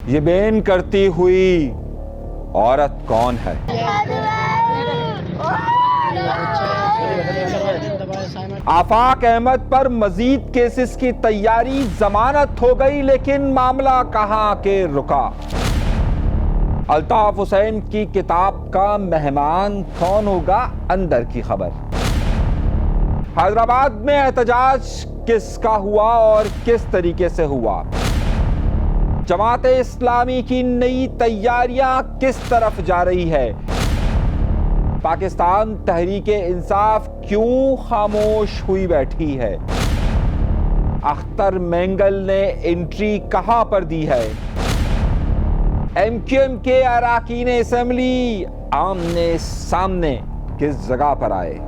ये बेन करती हुई औरत कौन है? आफाक अहमद पर मजीद केसेस की तैयारी, जमानत हो गई लेकिन मामला कहां के रुका। अल्ताफ हुसैन की किताब का मेहमान कौन होगा, अंदर की खबर। हैदराबाद में एहतजाज किसका हुआ और किस तरीके से हुआ। जमाते इस्लामी की नई तैयारियां किस तरफ जा रही है। पाकिस्तान तहरीके इंसाफ क्यों खामोश हुई बैठी है। अख्तर मेंगल ने एंट्री कहां पर दी है। MQM के अरकान असेंबली आमने सामने किस जगह पर आए।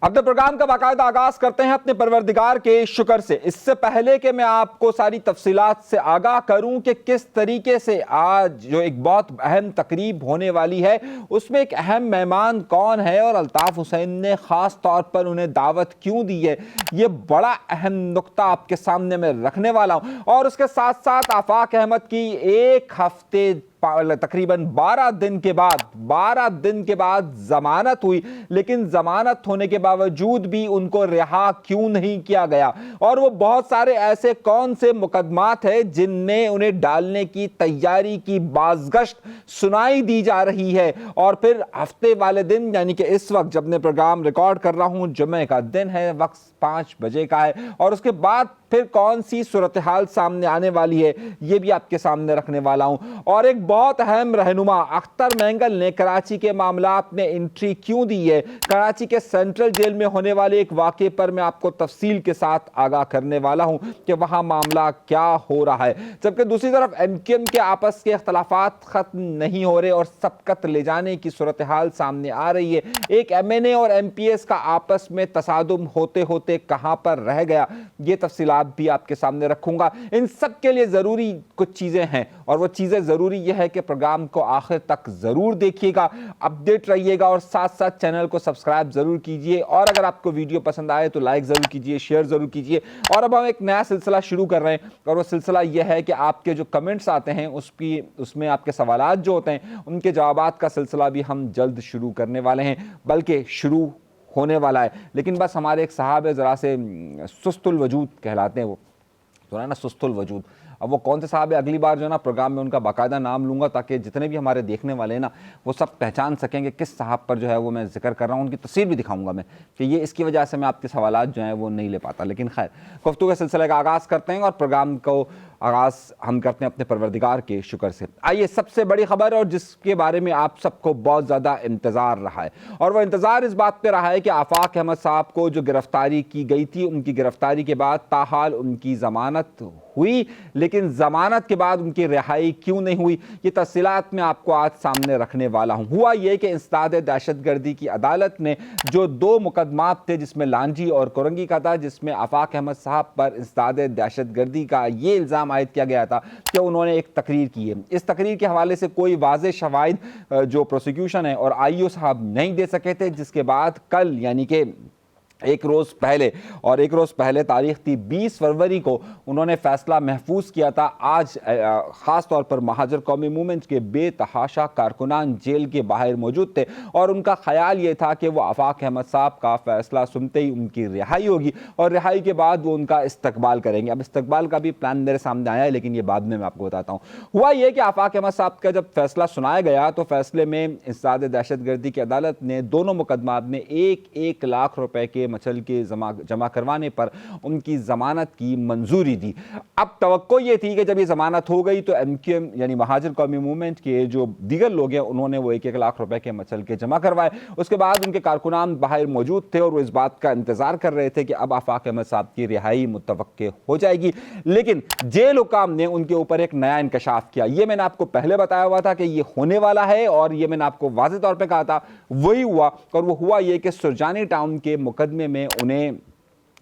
अपने प्रोग्राम का बाकायदा आगाज करते हैं अपने परवरदिगार के शुक्र से। इससे पहले कि मैं आपको सारी तफसीलात से आगाह करूं कि किस तरीके से आज जो एक बहुत अहम तकरीब होने वाली है उसमें एक अहम मेहमान कौन है और अल्ताफ हुसैन ने ख़ास तौर पर उन्हें दावत क्यों दी है, ये बड़ा अहम नुक्ता आपके सामने मैं रखने वाला हूं। और उसके साथ साथ आफाक अहमद की एक हफ्ते तकरीबन 12 दिन के बाद जमानत हुई, लेकिन जमानत होने के बावजूद भी उनको रिहा क्यों नहीं किया गया और वो बहुत सारे ऐसे कौन से मुकदमात है जिनमें उन्हें डालने की तैयारी की बाज़गश्त सुनाई दी जा रही है। और फिर हफ्ते वाले दिन यानी कि इस वक्त जब मैं प्रोग्राम रिकॉर्ड कर रहा हूं, जुम्मे का दिन है, वक्त 5 बजे का है और उसके बाद फिर कौन सी सूरत हाल सामने आने वाली है ये भी आपके सामने रखने वाला हूं। और एक बहुत अहम रहनुमा अख्तर मेंगल ने कराची के मामलात में एंट्री क्यों दी है, कराची के सेंट्रल जेल में होने वाले एक वाक़े पर मैं आपको तफसील के साथ आगाह करने वाला हूं कि वहां मामला क्या हो रहा है। जबकि दूसरी तरफ MQM के आपस के इख्तलाफात खत्म नहीं हो रहे और सबकत ले जाने की सूरत हाल सामने आ रही है। एक MNA और MPS का आपस में तसादुम होते होते कहां पर रह गया, ये तफसीलात भी आपके सामने रखूंगा। इन सब के लिए जरूरी कुछ चीजें हैं और वो चीजें जरूरी यह है कि प्रोग्राम को आखिर तक जरूर देखिएगा, अपडेट रहिएगा और साथ साथ चैनल को सब्सक्राइब जरूर कीजिए। और अगर आपको वीडियो पसंद आए तो लाइक जरूर कीजिए, शेयर जरूर कीजिए। और अब हम एक नया सिलसिला शुरू कर रहे हैं और वो सिलसिला यह है कि आपके जो कमेंट्स आते हैं उसमें आपके सवालात जो होते हैं उनके जवाबात का सिलसिला भी हम जल्द शुरू करने वाले हैं, बल्कि शुरू होने वाला है। लेकिन बस हमारे एक साहब है, ज़रा से सुस्तुल वजूद कहलाते हैं, वो तो है ना सुस्तुल वजूद। अब वो कौन से साहब है, अगली बार जो है ना प्रोग्राम में उनका बाकायदा नाम लूँगा ताकि जितने भी हमारे देखने वाले हैं ना वो सब पहचान सकेंगे किस साहब पर जो है वो मैं जिक्र कर रहा हूँ। उनकी तस्वीर भी दिखाऊंगा मैं कि ये इसकी वजह से मैं आपके सवालात जो हैं वो नहीं ले पाता। लेकिन खैर गुफ्तगू के सिलसिले का आगाज़ करते हैं और प्रोग्राम को आगाज़ हम करते हैं अपने परवरदिगार के शुक्र से। आइए सबसे बड़ी खबर और जिसके बारे में आप सबको बहुत ज़्यादा इंतज़ार रहा है और वह इंतज़ार इस बात पर रहा है कि आफाक अहमद साहब को जो गिरफ्तारी की गई थी, उनकी गिरफ्तारी के बाद ताहाल उनकी ज़मानत हुई, लेकिन जमानत के बाद उनकी रिहाई क्यों नहीं हुई, ये तफसीलात मैं आपको आज सामने रखने वाला हूं। हुआ यह कि इंसदाद दहशतगर्दी की अदालत ने जो 2 मुकदमात थे जिसमें लांजी और कोरंगी का था, जिसमें आफाक अहमद साहब पर इंसदाद दहशतगर्दी का ये इल्ज़ाम आयद किया गया था कि उन्होंने एक तकरीर की है। इस तकरीर के हवाले से कोई वाज़ेह शवाहिद जो प्रोसिक्यूशन है और IO साहब नहीं दे सके थे, जिसके बाद कल यानी कि एक रोज़ पहले तारीख थी 20 फरवरी को उन्होंने फैसला महफूज किया था। आज ख़ास तौर पर महाजर कौमी मूवमेंट के बेतहाशा कारकुनान जेल के बाहर मौजूद थे और उनका ख्याल ये था कि वो आफाक अहमद साहब का फैसला सुनते ही उनकी रिहाई होगी और रिहाई के बाद वो उनका इस्तकबाल करेंगे। अब इस्तकबाल का भी प्लान मेरे सामने आया है, लेकिन ये बाद में मैं आपको बताता हूँ। हुआ ये कि आफाक अहमद साहब का जब फैसला सुनाया गया तो फैसले में इंसदाद दहशतगर्दी की अदालत ने दोनों मुकदमात में 1-1 लाख रुपए के मचल के जमा करवाने पर उनकी जमानत की मंजूरी दी। अब तवक्को ये थी कि जब ये जमानत हो गई तो MQM यानी महाजर कौमी मूवमेंट के जो दीगर लोग हैं उन्होंने वो 1-1 लाख रुपए के मचल के जमा करवाए। उसके बाद उनके कारकुनान बाहर मौजूद थे और वो इस बात का इंतजार कर रहे थे कि अब आफाक अहमद साहब की रिहाई मुतवक्के हो जाएगी। लेकिन जेल हुकाम ने उनके ऊपर एक नया इंकशाफ किया। ये मैंने आपको पहले बताया हुआ था कि ये होने वाला है और ये मैंने आपको वाज़ेह तौर पर कहा था, वही हुआ। और वो हुआ ये कि सुरजानी टाउन के मुकदमे में उन्हें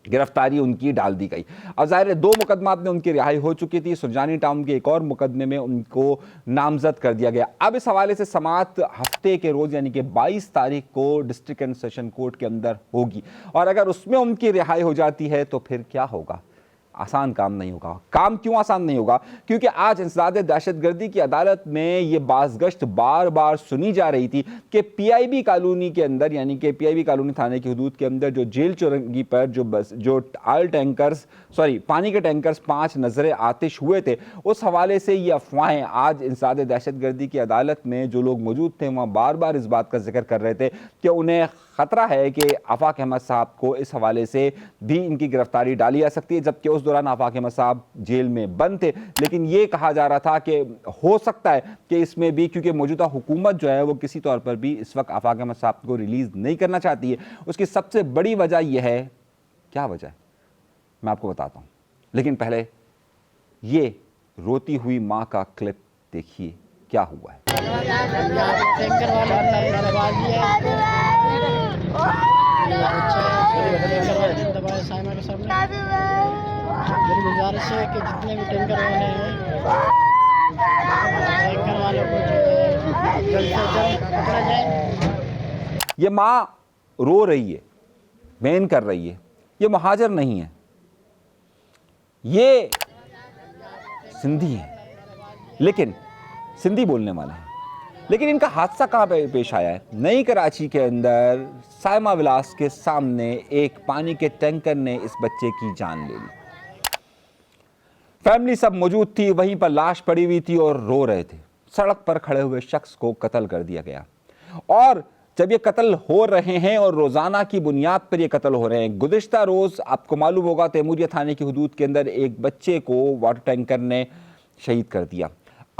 गिरफ्तारी उनकी डाल दी गई। अब जाहिर है 2 मुकदमात में उनकी रिहाई हो चुकी थी, सुरजानी टाउन के एक और मुकदमे में उनको नामजद कर दिया गया। अब इस हवाले से समाअत हफ्ते के रोज़ यानी कि 22 तारीख को डिस्ट्रिक्ट एंड सेशन कोर्ट के अंदर होगी और अगर उसमें उनकी रिहाई हो जाती है तो फिर क्या होगा, आसान काम नहीं होगा। काम क्यों आसान नहीं होगा? क्योंकि आज इंसदाद दहशतगर्दी की अदालत में ये बाज़गश्त बार बार सुनी जा रही थी कि पीआईबी कॉलोनी के अंदर, यानी कि पीआईबी कॉलोनी थाने की हदूद के अंदर जो जेल चौरंगी पर जो पानी के टैंकर्स 5 नजरे आतिश हुए थे, उस हवाले से ये अफवाहें आज इंसदाद दहशतगर्दी की अदालत में जो लोग मौजूद थे वहाँ बार बार इस बात का जिक्र कर रहे थे कि उन्हें ख़तरा है कि आफाक अहमद साहब को इस हवाले से भी इनकी गिरफ्तारी डाली जा सकती है, जबकि उस दौरान आफाक अहमद साहब जेल में बंद थे। लेकिन ये कहा जा रहा था कि हो सकता है कि इसमें भी, क्योंकि मौजूदा हुकूमत जो है वो किसी तौर पर भी इस वक्त आफाक अहमद साहब को रिलीज़ नहीं करना चाहती है। उसकी सबसे बड़ी वजह यह है, क्या वजह है मैं आपको बताता हूँ, लेकिन पहले ये रोती हुई माँ का क्लिप देखिए क्या हुआ है। मेरी गुजारिश है कि जितने भी टैंकर वाले हैं, टैंकर वालों को जल्द से जल्द पकड़ा जाए। ये माँ रो रही है, बैन कर रही है। ये महाजर नहीं है, ये सिंधी है, लेकिन सिंधी बोलने वाले हैं। लेकिन इनका हादसा कहाँ पे पेश आया है? नई कराची के अंदर साइमा विलास के सामने एक पानी के टैंकर ने इस बच्चे की जान ले ली। फैमिली सब मौजूद थी, वहीं पर लाश पड़ी हुई थी और रो रहे थे। सड़क पर खड़े हुए शख्स को कत्ल कर दिया गया। और जब ये कत्ल हो रहे हैं और रोजाना की बुनियाद पर ये कत्ल हो रहे हैं, गुज़िश्ता रोज आपको मालूम होगा तैमूरिया थाने की हदूद के अंदर एक बच्चे को वाटर टैंकर ने शहीद कर दिया।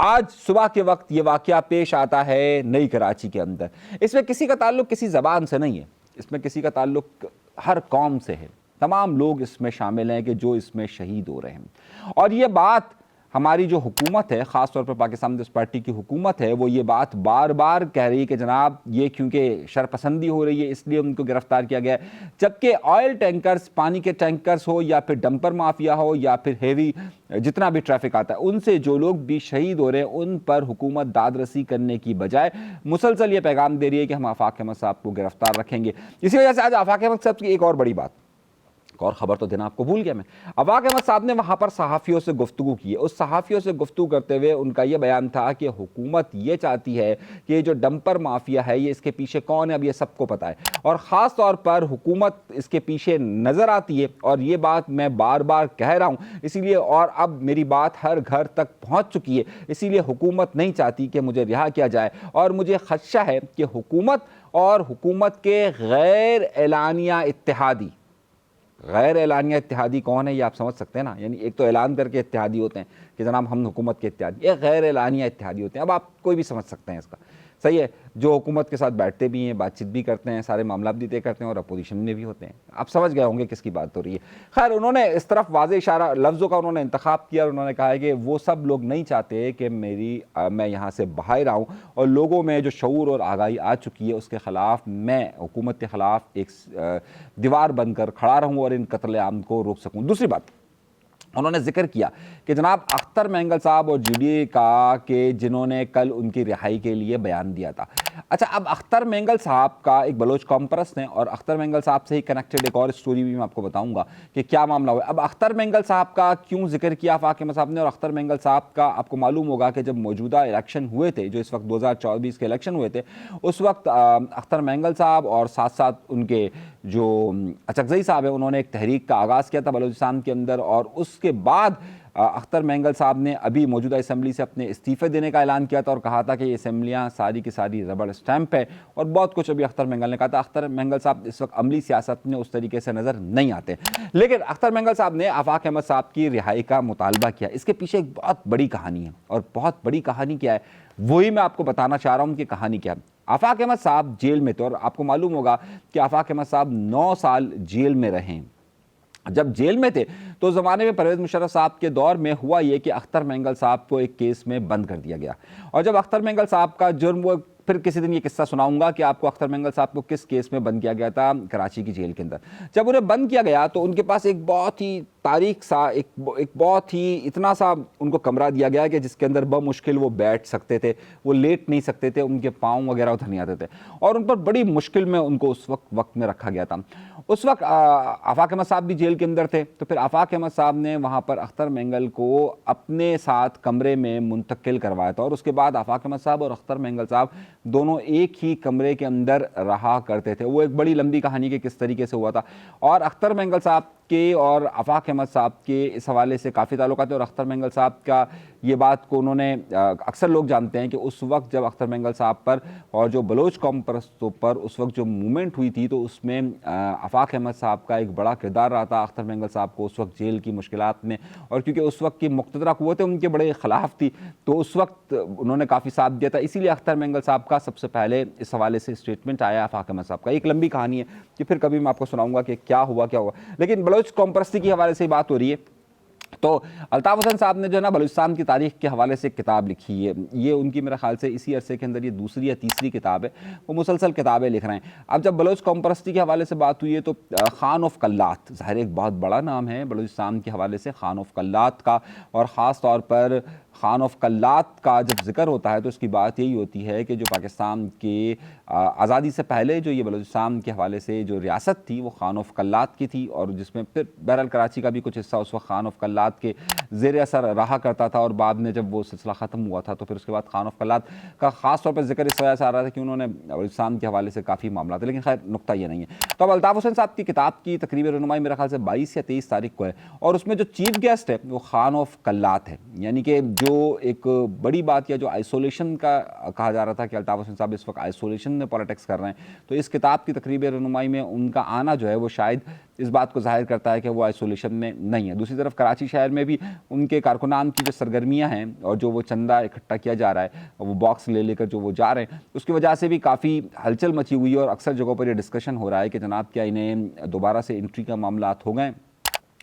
आज सुबह के वक्त ये वाकया पेश आता है नई कराची के अंदर। इसमें किसी का ताल्लुक किसी ज़बान से नहीं है, इसमें किसी का ताल्लुक हर कौम से है। तमाम लोग इसमें शामिल हैं कि जो इसमें शहीद हो रहे हैं। और ये बात हमारी जो हुकूमत है, ख़ास तौर पर पाकिस्तान पीपल्स पार्टी की हुकूमत है, वो ये बात बार बार कह रही है कि जनाब ये क्योंकि शरपसंदी हो रही है इसलिए उनको गिरफ्तार किया गया है। जबकि ऑयल टैंकर्स, पानी के टैंकर्स हो या फिर डंपर माफिया हो या फिर हेवी जितना भी ट्रैफिक आता है, उनसे जो लोग भी शहीद हो रहे हैं उन पर हुकूमत दादरसी करने की बजाय मुसलसल ये पैगाम दे रही है कि हम आफाक अहमद साहब को गिरफ्तार रखेंगे। इसी वजह से आज आफाक अहमद साहब की एक और बड़ी बात, और खबर तो देना आपको भूल गया मैं। आफाक अहमद साहब ने वहां पर सहाफ़ियों से गुफ्तगू की है। उस सहाफ़ियों से गुफ्तगू करते हुए उनका यह बयान था कि हुकूमत ये चाहती है कि ये जो डंपर माफिया है ये इसके पीछे कौन है अब ये सबको पता है, और ख़ास तौर पर हुकूमत इसके पीछे नज़र आती है। और ये बात मैं बार बार कह रहा हूँ, इसीलिए, और अब मेरी बात हर घर तक पहुँच चुकी है, इसीलिए हुकूमत नहीं चाहती कि मुझे रिहा किया जाए। और मुझे खदशा है कि हुकूमत और हुकूमत के गैर एलानिया इत्तेहादी, गैर एलानिया इत्तेहादी कौन है ये आप समझ सकते हैं ना। यानी एक तो ऐलान करके इत्तेहादी होते हैं कि जनाब हम हुकूमत के इत्तेहादी, एक गैर एलानिया इत्तेहादी होते हैं। अब आप कोई भी समझ सकते हैं इसका, सही है, जो हुकूमत के साथ बैठते भी हैं, बातचीत भी करते हैं, सारे मामला भी तय करते हैं और अपोजिशन में भी होते हैं। आप समझ गए होंगे किसकी बात हो रही है। खैर, उन्होंने इस तरफ वाज़ेह इशारा लफ्ज़ों का उन्होंने इंतखाब किया और उन्होंने कहा है कि वो सब लोग नहीं चाहते कि मैं यहाँ से बाहर आऊँ, और लोगों में जो शऊर और आगाही आ चुकी है उसके ख़िलाफ़ मैं हुकूमत के ख़िलाफ़ एक दीवार बनकर खड़ा रहूँ और इन कत्ल आम को रोक सकूँ। दूसरी बात उन्होंने जिक्र किया कि जनाब अख्तर मेंगल साहब और जीडीए का के जिन्होंने कल उनकी रिहाई के लिए बयान दिया था। अच्छा, अब अख्तर मेंगल साहब का एक बलोच कौम परस्त हैं और अख्तर मेंगल साहब से ही कनेक्टेड एक और स्टोरी भी मैं आपको बताऊंगा कि क्या मामला हुआ। अब अख्तर मेंगल साहब का क्यों जिक्र किया आफाक अहमद साहब ने, और अख्तर मेंगल साहब का आपको मालूम होगा कि जब मौजूदा इलेक्शन हुए थे, जो इस वक्त 2024 के इलेक्शन हुए थे, उस वक्त अख्तर मेंगल साहब और साथ साथ उनके जो अचकज़ई साहब है उन्होंने एक तहरीक का आगाज़ किया था बलूचिस्तान के अंदर, और उसके बाद अख्तर मेंगल साहब ने अभी मौजूदा असम्बली से अपने इस्तीफ़े देने का ऐलान किया था और कहा था कि ये असम्बलियाँ सारी की सारी रबड़ स्टैंप है, और बहुत कुछ अभी अख्तर मेंगल ने कहा था। अख्तर मेंगल साहब इस वक्त अमली सियासत में उस तरीके से नज़र नहीं आते, लेकिन अख्तर मेंगल साहब ने आफाक अहमद साहब की रिहाई का मुतालबा किया। इसके पीछे एक बहुत बड़ी कहानी है, और बहुत बड़ी कहानी क्या है वही मैं आपको बताना चाह रहा हूँ कि कहानी क्या है। आफाक अहमद साहब जेल में थे और आपको मालूम होगा कि आफाक अहमद साहब 9 साल जेल में रहे। जब जेल में थे तो उस ज़माने में परवेज़ मुशर्रफ साहब के दौर में हुआ ये कि अख्तर मेंगल साहब को एक केस में बंद कर दिया गया, और जब अख्तर मेंगल साहब का जुर्म वो फिर किसी दिन ये किस्सा सुनाऊंगा कि आपको अख्तर मेंगल साहब को किस केस में बंद किया गया था कराची की जेल के अंदर। जब उन्हें बंद किया गया तो उनके पास एक बहुत ही तारीख सा एक बहुत ही इतना सा उनको कमरा दिया गया कि जिसके अंदर बमुश्किल वो बैठ सकते थे, वो लेट नहीं सकते थे, उनके पाँव वगैरह उधर नहीं आते थे और उन पर बड़ी मुश्किल में उनको उस वक्त में रखा गया था। उस वक्त आफाक अहमद साहब भी जेल के अंदर थे, तो फिर आफाक अहमद साहब ने वहाँ पर अख्तर मेंगल को अपने साथ कमरे में मुंतकिल करवाया था और उसके बाद आफाक अहमद साहब और अख्तर मेंगल साहब दोनों एक ही कमरे के अंदर रहा करते थे। वो एक बड़ी लंबी कहानी के किस तरीके से हुआ था और अख्तर मेंगल साहब के और आफाक अहमद साहब के इस हवाले से काफ़ी ताल्लुकात है और अख्तर मेंगल साहब का ये बात को उन्होंने अक्सर लोग जानते हैं कि उस वक्त जब अख्तर मेंगल साहब पर और जो बलोच कौम परस्तों पर उस वक्त जो मूवमेंट हुई थी तो उसमें आफाक अहमद साहब का एक बड़ा किरदार रहा था अख्तर मेंगल साहब को उस वक्त जेल की मुश्किलात में, और क्योंकि उस वक्त की मुक़्तदरा क़ुव्वतें उनके बड़े ख़िलाफ़ थी तो उस वक्त उन्होंने काफ़ी साथ दिया था, इसीलिए अख्तर मेंगल साहब का सबसे पहले इस हवाले से स्टेटमेंट आया आफाक अहमद साहब का। एक लंबी कहानी है कि फिर कभी मैं आपको सुनाऊंगा कि क्या हुआ, लेकिन बलोच कौम परस्ती के हवाले से बात हो रही है तो अल्ताफ़ हुसैन साहब ने जो है ना बलूचिस्तान की तारीख़ के हवाले से एक किताब लिखी है। ये उनकी मेरे ख्याल से इसी अरसे के अंदर ये दूसरी या तीसरी किताब है, वो मुसलसल किताबें लिख रहे हैं। अब जब बलोच कौम परस्ती के हवाले से बात हुई है तो खान ऑफ कल्लात ज़ाहिर एक बहुत बड़ा नाम है बलूचिस्तान के हवाले से, खान ऑफ कल्लात का, और ख़ास तौर पर खान ऑफ कल्लात का जब जिक्र होता है तो उसकी बात यही होती है कि जो पाकिस्तान के आज़ादी से पहले जो ये बलूचिस्तान के हवाले से जो रियासत थी वो खान ऑफ कल्लात की थी और जिसमें फिर बहरहाल कराची का भी कुछ हिस्सा उस वक्त खान ऑफ कल्लात के ज़ेर असर रहा करता था और बाद में जब वो सिलसिला ख़त्म हुआ था तो फिर उसके बाद खान ऑफ कल्लात का ख़ास तौर पर जिक्र इस वजह से आ रहा था कि उन्होंने बलूचिस्तान के हवाले से काफ़ी मामला थे, लेकिन खैर नुक्ता ये नहीं है। तो अब अल्ताफ़ हुसैन साहब की किताब की तकरीबन रहनुमाई मेरे ख्याल से 22 या 23 तारीख को है और उसमें जो चीफ गेस्ट है वो खान ऑफ कल्लात है, यानी कि जो एक बड़ी बात या जो आइसोलेशन का कहा जा रहा था कि अल्ताफ़ हुसैन साहब इस वक्त आइसोलेशन में पॉलिटिक्स कर रहे हैं, तो इस किताब की तकरीब रहनुमाई में उनका आना जो है वो शायद इस बात को जाहिर करता है कि वो आइसोलेशन में नहीं है। दूसरी तरफ कराची शहर में भी उनके कारकुनान की जो सरगर्मियाँ हैं और जो वो चंदा इकट्ठा किया जा रहा है, वो बॉक्स ले लेकर जो वो जा रहे हैं, उसकी वजह से भी काफ़ी हलचल मची हुई है और अक्सर जगहों पर ये डिस्कशन हो रहा है कि जनाब क्या इन्हें दोबारा से एंट्री का मामला हो गए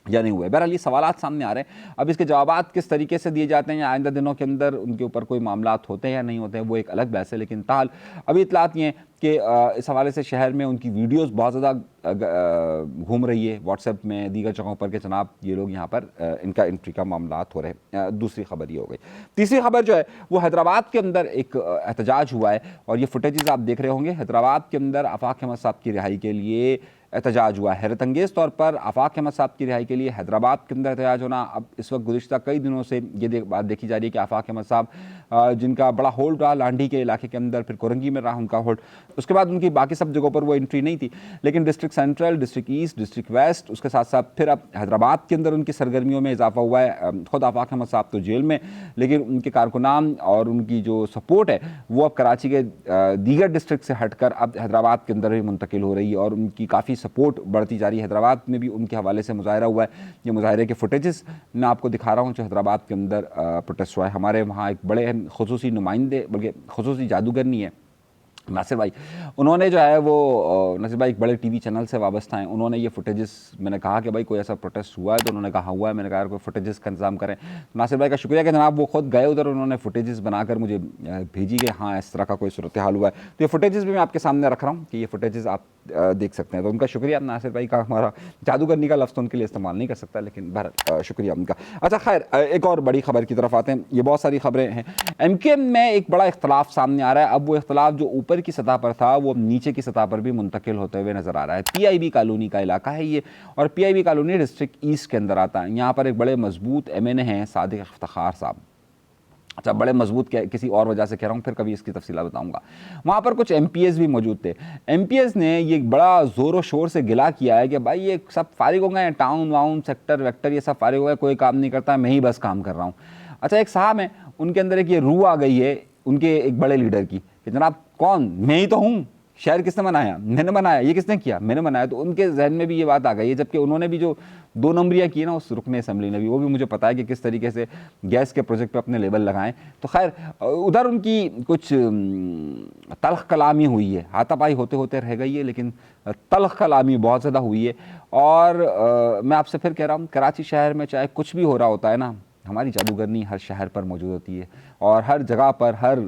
या नहीं हुए। बहरहाल ये सवालात सामने आ रहे हैं, अब इसके जवाबात किस तरीके से दिए जाते हैं या आइंदा दिनों के अंदर उनके ऊपर कोई मामलात होते हैं या नहीं होते हैं वो एक अलग बहस है, लेकिन ताल अभी इतलात ये हैं कि इस हवाले से शहर में उनकी वीडियोस बहुत ज़्यादा घूम रही है व्हाट्सएप में, दीगर जगहों पर कि जनाब ये लोग यहाँ पर इनका एंट्री का मामलात हो रहे हैं। दूसरी खबर ये हो गई। तीसरी खबर जो है वो हैदराबाद के अंदर एक एहतजाज हुआ है और ये फुटेजेस आप देख रहे होंगे। हैदराबाद के अंदर आफाक अहमद साहब की रिहाई के लिए एहतजाज हुआ। हैरत अंगेज़ तौर पर आफाक अहमद साहब की रिहाई के लिए हैदराबाद के अंदर एहतजाज होना, अब इस वक्त गुज़िश्ता कई दिनों से ये बात देखी जा रही है कि आफाक अहमद साहब जिनका बड़ा होल्ड रहा लांडी के इलाके के अंदर, फिर कोरंगी में रहा उनका होल्ड, उसके बाद उनकी बाकी सब जगहों पर वो एंट्री नहीं थी, लेकिन district central, district east, district west, उसके साथ साथ फिर अब हैदराबाद के अंदर उनकी सरगर्मियों में इजाफा हुआ है। खुद आफाक अहमद साहब तो जेल में, लेकिन उनके कारकुनान और उनकी जो सपोर्ट है वो अब कराची के दीगर डिस्ट्रिक्ट से हटकर अब हैदराबाद के अंदर भी मुंतकिल हो रही है और उनकी काफ़ी सपोर्ट बढ़ती जा रही है। हैदराबाद में भी उनके हवाले से मुजाहरा हुआ है। ये मुजाहरे के फुटेजेस मैं आपको दिखा रहा हूँ जो हैदराबाद के अंदर प्रोटेस्ट हुआ है। हमारे वहाँ एक बड़े खुसूसी नुमाइंदे, बल्कि खुसूसी जादूगर नहीं है, नासिर भाई, उन्होंने जो है वो नासिर भाई एक बड़े टीवी चैनल से वाबस्ता हैं, उन्होंने ये फुटेजेस, मैंने कहा कि भाई कोई ऐसा प्रोटेस्ट हुआ है तो उन्होंने कहा हुआ है, मैंने कहा कोई फुटेजेस का इंतजाम करें। नासिर भाई का शुक्रिया कि जनाब वो खुद गए उधर, उन्होंने फुटेजेस बनाकर मुझे भेजी कि हाँ इस तरह का कोई सूरत हाल हुआ है। तो ये फुटेजेस भी मैं आपके सामने रख रहा हूँ कि ये फुटेजेस आप देख सकते हैं। तो उनका शुक्रिया नासिर भाई का, हमारा जादूगरनी का लफ्ज़ तो उनके लिए इस्तेमाल नहीं कर सकता, लेकिन बहरहाल शुक्रिया उनका। अच्छा खैर, एक और बड़ी खबर की तरफ आते हैं। ये बहुत सारी खबरें हैं। MKM में एक बड़ा इख्तलाफ सामने आ रहा है। अब वो इख्तलाफ जो ऊपर की सतह पर था वो नीचे की सतह पर भी मुंतकिल होते हुए नजर आ रहा है। PIB कॉलोनी का इलाका है ये, और PIB कॉलोनी डिस्ट्रिक्ट ईस्ट के अंदर आता है। यहाँ पर एक बड़े मजबूत MNA हैं सादिक इफ्तिखार साहब। अच्छा, बड़े मजबूत किसी और वजह से कह रहा हूँ, फिर कभी इसकी तफसीला बताऊंगा। वहाँ पर कुछ MPs भी मौजूद थे। MPs ने ये बड़ा ज़ोर शोर से गिला किया है कि भाई ये सब फारिग हो गए, टाउन वाउन सेक्टर वेक्टर ये सब फारिग हो गए, कोई काम नहीं करता, मैं ही बस काम कर रहा हूँ। अच्छा, एक साहब हैं, उनके अंदर एक ये रूह आ गई है उनके एक बड़े लीडर की कि जनाब कौन, मैं ही तो हूँ, शहर किसने बनाया, मैंने बनाया, ये किसने किया, मैंने बनाया। तो उनके जहन में भी ये बात आ गई है, जबकि उन्होंने भी जो 2 नंबरियाँ की ना उस रुकने असम्बली ने भी, वो भी मुझे पता है कि किस तरीके से गैस के प्रोजेक्ट पे अपने लेबल लगाएं। तो खैर उधर उनकी कुछ तल्ख कलामी हुई है, हाथापाई होते होते रह गई है, लेकिन तल्ख कलामी बहुत ज़्यादा हुई है। और मैं आपसे फिर कह रहा हूँ, कराची शहर में चाहे कुछ भी हो रहा होता है ना, हमारी जादूगरनी हर शहर पर मौजूद होती है और हर जगह पर, हर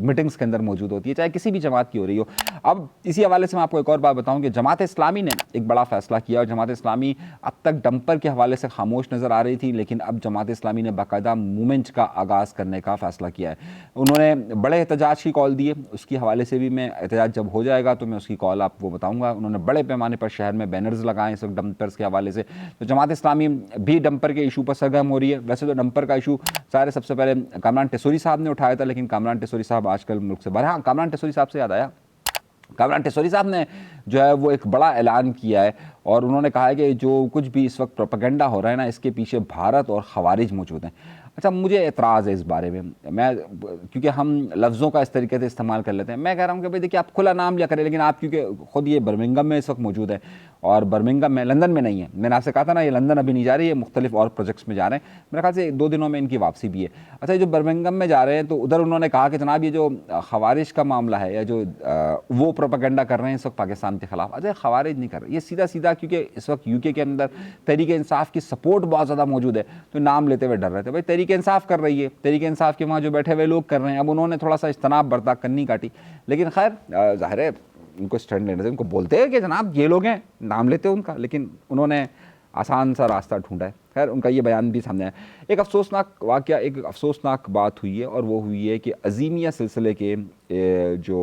मीटिंग्स के अंदर मौजूद होती है, चाहे किसी भी जमात की हो रही हो। अब इसी हवाले से मैं आपको एक और बात बताऊं कि जमात इस्लामी ने एक बड़ा फैसला किया, और जमात इस्लामी अब तक डंपर के हवाले से खामोश नज़र आ रही थी, लेकिन अब जमात इस्लामी ने बाकायदा मूवमेंट का आगाज़ करने का फ़ैसला किया है। उन्होंने बड़े एहतजाज की कॉल दी है, उसकी हवाले से भी मैं एहतजाज जब हो जाएगा तो मैं उसकी कॉल आपको बताऊँगा। उन्होंने बड़े पैमाने पर शहर में बैनर्स लगाए इस वक्त डंपर्स के हवाले से। तो जमात इस्लामी भी डंपर के इशू पर सरगर्म हो रही है। वैसे तो डंपर का इशू सारे सबसे पहले कामरान टेसोरी साहब ने उठाया था, लेकिन कामरान टेसोरी साहब आजकल मुल्क से बाहर। हाँ, कामरान टेसोरी साहब से याद आया, कामरान टेसोरी साहब ने जो है वो एक बड़ा ऐलान किया है और उन्होंने कहा है कि जो कुछ भी इस वक्त प्रोपेगेंडा हो रहा है ना, इसके पीछे भारत और खवारिज मौजूद हैं। अच्छा, मुझे एतराज़ है इस बारे में, मैं क्योंकि हम लफ्ज़ों का इस तरीके से इस्तेमाल कर लेते हैं। मैं कह रहा हूँ कि भाई देखिए, आप खुला नाम लिया करें, लेकिन आप क्योंकि खुद ये बर्मिंघम में इस वक्त मौजूद है और बर्मिंघम में, लंदन में नहीं है। मैंने आपसे कहा था ना, ये लंदन अभी नहीं जा रही है, मुख्तलिफ और प्रोजेक्ट्स में जा रहे हैं। मेरे ख्याल से 2 दिनों में इनकी वापसी भी है। अच्छा, ये जो बर्मिंघम में जा रहे हैं तो उधर उन्होंने कहा कि जनाब ये जो खवारिज का मामला है, या जो वो प्रोपेगेंडा कर रहे हैं इस वक्त पाकिस्तान के खिलाफ, अरे खवारिज नहीं कर रहे, ये सीधा सीधा क्योंकि इस वक्त यूके के अंदर तहरीक इंसाफ की सपोर्ट बहुत ज़्यादा मौजूद है, तो नाम लेते हुए डर रहे थे। भाई तहरीक इंसाफ कर रही है, तहरीक इंसाफ के वहाँ जो बैठे हुए लोग कर रहे हैं। अब उन्होंने थोड़ा सा इज्तनाब बरता, कन्नी काटी, लेकिन खैर ज़ाहिर है उनको स्टैंड लेने से, उनको बोलते हैं कि जनाब ये लोग हैं, नाम लेते हैं उनका, लेकिन उन्होंने आसान सा रास्ता ढूंढा है। खैर उनका ये बयान भी सामने आया। एक अफसोसनाक वाक़या, एक अफसोसनाक बात हुई है, और वो हुई है कि अज़ीमिया सिलसिले के जो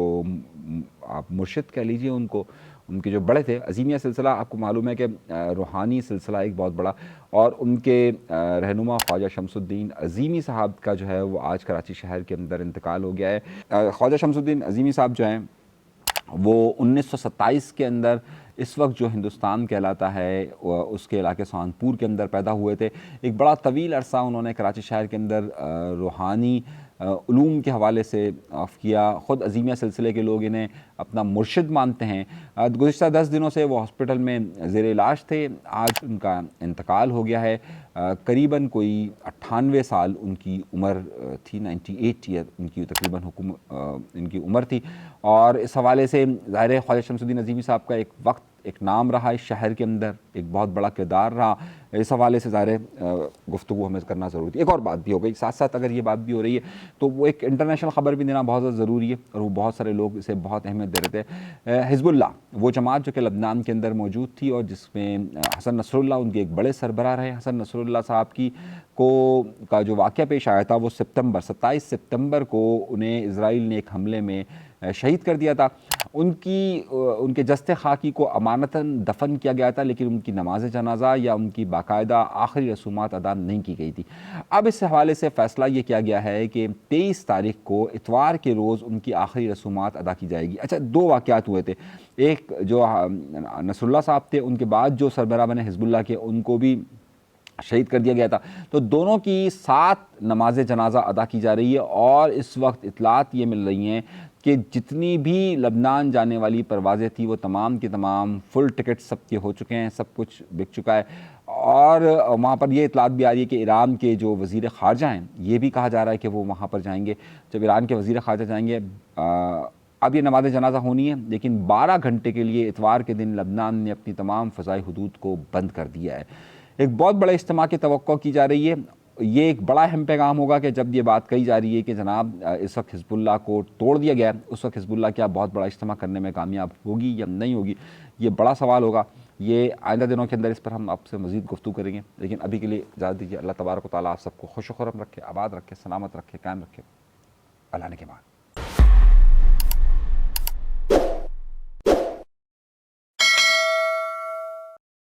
आप मुर्शिद कह लीजिए उनको, उनके जो बड़े थे, अज़ीमिया सिलसिला आपको मालूम है कि रूहानी सिलसिला एक बहुत बड़ा, और उनके रहनुमा ख्वाजा शमसुद्दीन अज़ीमी साहब का जो है वो आज कराची शहर के अंदर इंतकाल हो गया है। ख्वाजा शमसुद्दीन अज़ीमी साहब जो हैं वो 1927 के अंदर इस वक्त जो हिंदुस्तान कहलाता है उसके इलाके सहारनपुर के अंदर पैदा हुए थे। एक बड़ा तवील अरसा उन्होंने कराची शहर के अंदर रूहानी उलूम के हवाले से किया। ख़ुद अज़ीमिया सिलसिले के लोग इन्हें अपना मुर्शिद मानते हैं। गुज़िश्ता 10 दिनों से वो हॉस्पिटल में ज़ेर इलाज थे। आज उनका इंतकाल हो गया है। करीबन कोई 98 साल उनकी उम्र थी, 98 ईयर उनकी तकरीबन इनकी उम्र थी। और इस हवाले से ज़ाहिर है ख्वाजा शमसुद्दीन अज़ीमी साहब का एक वक्त, एक नाम रहा इस शहर के अंदर, एक बहुत बड़ा किरदार रहा। इस हवाले से ज़ाहिर गुफ्तगू हमें करना ज़रूरी थी। एक और बात भी हो गई साथ साथ, अगर ये बात भी हो रही है तो वो एक इंटरनेशनल ख़बर भी देना बहुत ज़्यादा ज़रूरी है, और वो बहुत सारे लोग इसे बहुत अहमियत दे रहे थे। हिज़्बुल्लाह, वो जमात जो कि लबनान के अंदर मौजूद थी और जिसमें हसन नसरुल्लाह उनके एक बड़े सरबराह रहे। हसन नसरुल्लाह साहब का जो वाक़या पेश आया था वो 27 सितंबर को उन्हें इजराइल ने एक हमले में शहीद कर दिया था। उनके जस्ते खाकी को अमानतन दफन किया गया था, लेकिन उनकी नमाज जनाजा या उनकी बाकायदा आखिरी रसूमात अदा नहीं की गई थी। अब इस हवाले से फ़ैसला ये किया गया है कि 23 तारीख को इतवार के रोज़ उनकी आखिरी रसूमात अदा की जाएगी। अच्छा, 2 वाक़यात हुए थे। एक जो नसरुल्लाह साहब थे, उनके बाद जो सरबराह बने हिज़्बुल्लाह के, उनको भी शहीद कर दिया गया था। तो दोनों की 7 नमाज जनाजा अदा की जा रही है, और इस वक्त इतलात ये मिल रही हैं कि जितनी भी लबनान जाने वाली परवाज़ें थी वो तमाम की तमाम फुल टिकट सबके हो चुके हैं, सब कुछ बिक चुका है। और वहाँ पर ये इतलात भी आ रही है कि ईरान के जो वज़ीर ख़ारजा हैं, ये भी कहा जा रहा है कि वो वहाँ पर जाएंगे। जब ईरान के वज़ीर ख़ारजा जाएंगे, अब ये नमाज जनाजा होनी है, लेकिन 12 घंटे के लिए इतवार के दिन लबनान ने अपनी तमाम फ़ज़ाई हुदूद को बंद कर दिया है। एक बहुत बड़े इज्तिमा की तवक्को की जा रही है। ये एक बड़ा अहम पैगाम होगा कि जब ये बात कही जा रही है कि जनाब इस वक्त हिज़्बुल्लाह को तोड़ दिया गया है, उस वक्त हिज़्बुल्लाह क्या बहुत बड़ा इज्तिमा करने में कामयाब होगी या नहीं होगी, ये बड़ा सवाल होगा। ये आइंदा दिनों के अंदर इस पर हम आपसे मज़ीद गुफ्तगू करेंगे, लेकिन अभी के लिए इजाज़त दीजिए। अल्लाह तबारक व तआला आप सबको खुश व खुर्रम रखे, आबाद रखे, सलामत रखे, कायम रखे। अल्लाह ने के बाद।